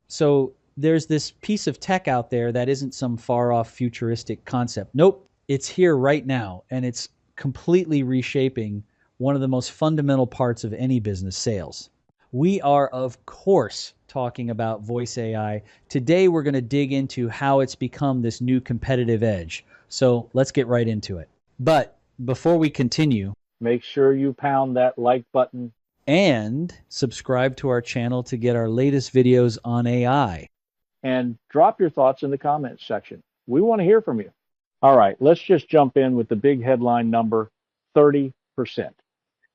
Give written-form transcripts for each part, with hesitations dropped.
So there's this piece of tech out there that isn't some far off futuristic concept. Nope, it's here right now, and it's completely reshaping one of the most fundamental parts of any business, sales. We are, of course, talking about voice AI. Today, we're going to dig into how it's become this new competitive edge. So let's get right into it. But before we continue, Make sure you pound that like button. and subscribe to our channel to get our latest videos on AI. And drop your thoughts in the comments section. We want to hear from you. All right, let's just jump in with the big headline number 30%.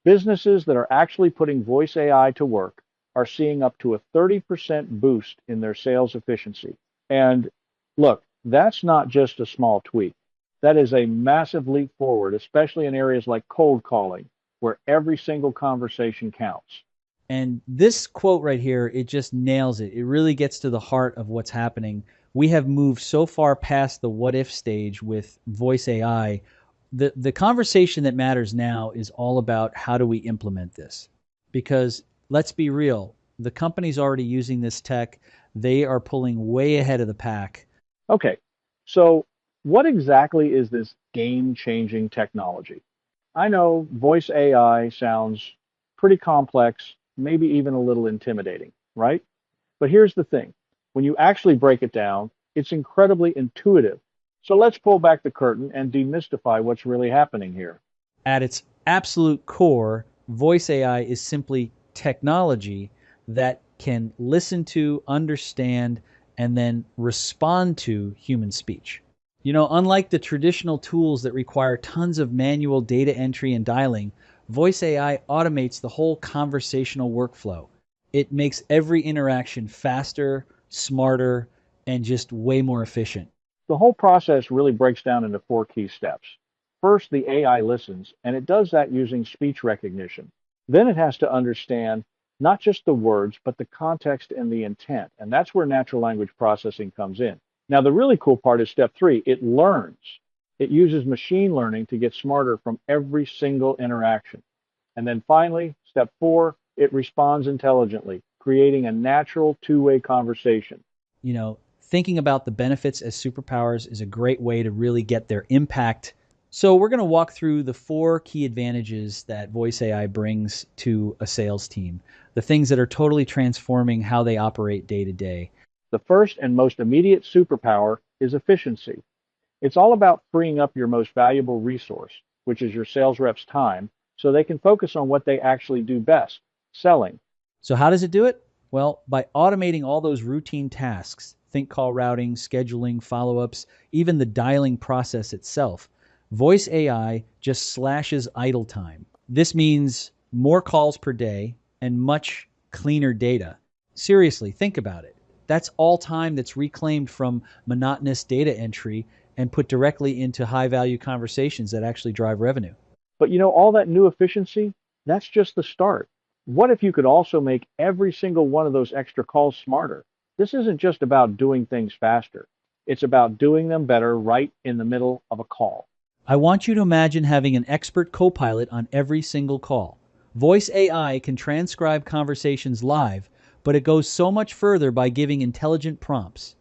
Businesses that are actually putting voice AI to work are seeing up to a 30% boost in their sales efficiency. And look, that's not just a small tweak. That is a massive leap forward, especially in areas like cold calling, where every single conversation counts. And this quote right here, it just nails it. It really gets to the heart of what's happening. We have moved so far past the what if stage with voice AI. The conversation that matters now is all about how do we implement this? Because let's be real, the companies already using this tech, they are pulling way ahead of the pack. Okay, so what exactly is this game changing technology? I know voice AI sounds pretty complex, maybe even a little intimidating, right? But here's the thing, when you actually break it down, it's incredibly intuitive. So let's pull back the curtain and demystify what's really happening here. At its absolute core, voice AI is simply technology that can listen to, understand, and then respond to human speech. Unlike the traditional tools that require tons of manual data entry and dialing, voice AI automates the whole conversational workflow. It makes every interaction faster, smarter, and just way more efficient. The whole process really breaks down into four key steps. First, the AI listens, and it does that using speech recognition. Then it has to understand not just the words, but the context and the intent. And that's where natural language processing comes in. Now, the really cool part is step three, it learns. It uses machine learning to get smarter from every single interaction. And then finally, step four, it responds intelligently, creating a natural two-way conversation. Thinking about the benefits as superpowers is a great way to really get their impact. So, we're going to walk through the four key advantages that voice AI brings to a sales team, the things that are totally transforming how they operate day to day. The first and most immediate superpower is efficiency. It's all about freeing up your most valuable resource, which is your sales rep's time, so they can focus on what they actually do best, selling. So, how does it do it? Well, by automating all those routine tasks, think call routing, scheduling, follow ups, even the dialing process itself. Voice AI just slashes idle time. This means more calls per day and much cleaner data. Seriously, think about it. That's all time that's reclaimed from monotonous data entry and put directly into high value conversations that actually drive revenue. But all that new efficiency, that's just the start. What if you could also make every single one of those extra calls smarter? This isn't just about doing things faster. It's about doing them better right in the middle of a call. I want you to imagine having an expert co pilot on every single call. Voice AI can transcribe conversations live, but it goes so much further by giving intelligent prompts.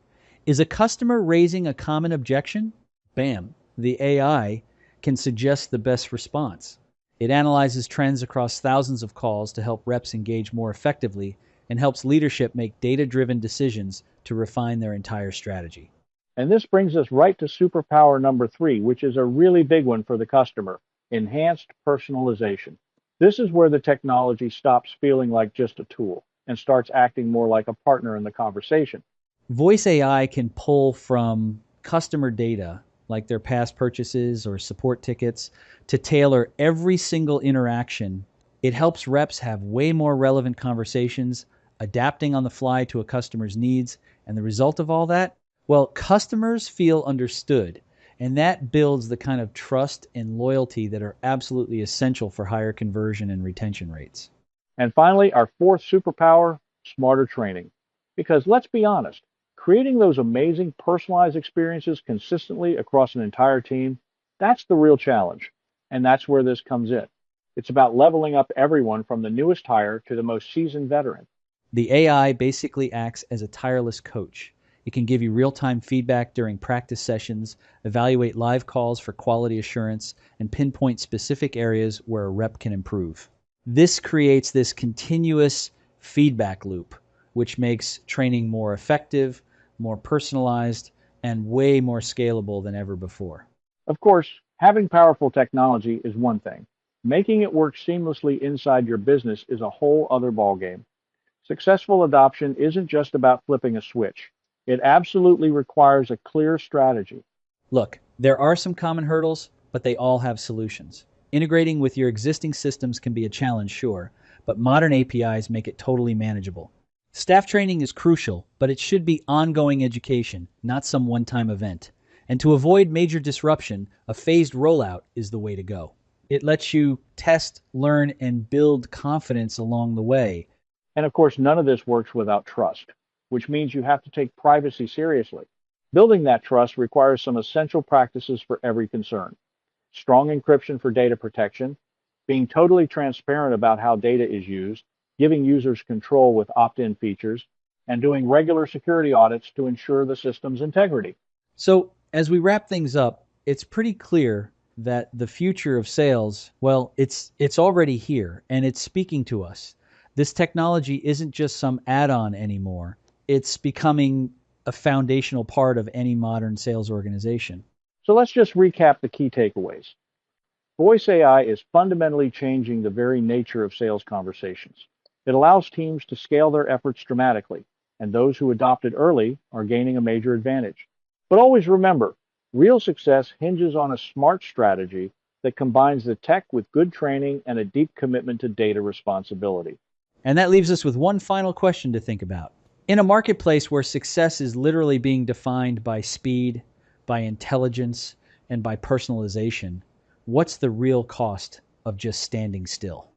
Is a customer raising a common objection? Bam, the AI can suggest the best response. It analyzes trends across thousands of calls to help reps engage more effectively and helps leadership make data driven decisions to refine their entire strategy. And this brings us right to superpower number three, which is a really big one for the customer, enhanced personalization. This is where the technology stops feeling like just a tool and starts acting more like a partner in the conversation. Voice AI can pull from customer data, like their past purchases or support tickets, to tailor every single interaction. It helps reps have way more relevant conversations, adapting on the fly to a customer's needs. And the result of all that? Well, customers feel understood. And that builds the kind of trust and loyalty that are absolutely essential for higher conversion and retention rates. And finally, our fourth superpower, smarter training. Because let's be honest, creating those amazing personalized experiences consistently across an entire team, that's the real challenge. And that's where this comes in. It's about leveling up everyone from the newest hire to the most seasoned veteran. The AI basically acts as a tireless coach. It can give you real-time feedback during practice sessions, evaluate live calls for quality assurance, and pinpoint specific areas where a rep can improve. This creates this continuous feedback loop, which makes training more effective, more personalized, and way more scalable than ever before. Of course, having powerful technology is one thing. Making it work seamlessly inside your business is a whole other ballgame. Successful adoption isn't just about flipping a switch. It absolutely requires a clear strategy. Look, there are some common hurdles, but they all have solutions. Integrating with your existing systems can be a challenge, sure, but modern APIs make it totally manageable. Staff training is crucial, but it should be ongoing education, not some one-time event. And to avoid major disruption, a phased rollout is the way to go. It lets you test, learn, and build confidence along the way. And of course, none of this works without trust, which means you have to take privacy seriously. Building that trust requires some essential practices for every concern: strong encryption for data protection, being totally transparent about how data is used, giving users control with opt in features, and doing regular security audits to ensure the system's integrity. So, as we wrap things up, it's pretty clear that the future of sales, well, it's already here and it's speaking to us. This technology isn't just some add-on anymore. It's becoming a foundational part of any modern sales organization. So let's just recap the key takeaways. Voice AI is fundamentally changing the very nature of sales conversations. It allows teams to scale their efforts dramatically, and those who adopt it early are gaining a major advantage. But always remember, real success hinges on a smart strategy that combines the tech with good training and a deep commitment to data responsibility. And that leaves us with one final question to think about. In a marketplace where success is literally being defined by speed, by intelligence, and by personalization, what's the real cost of just standing still?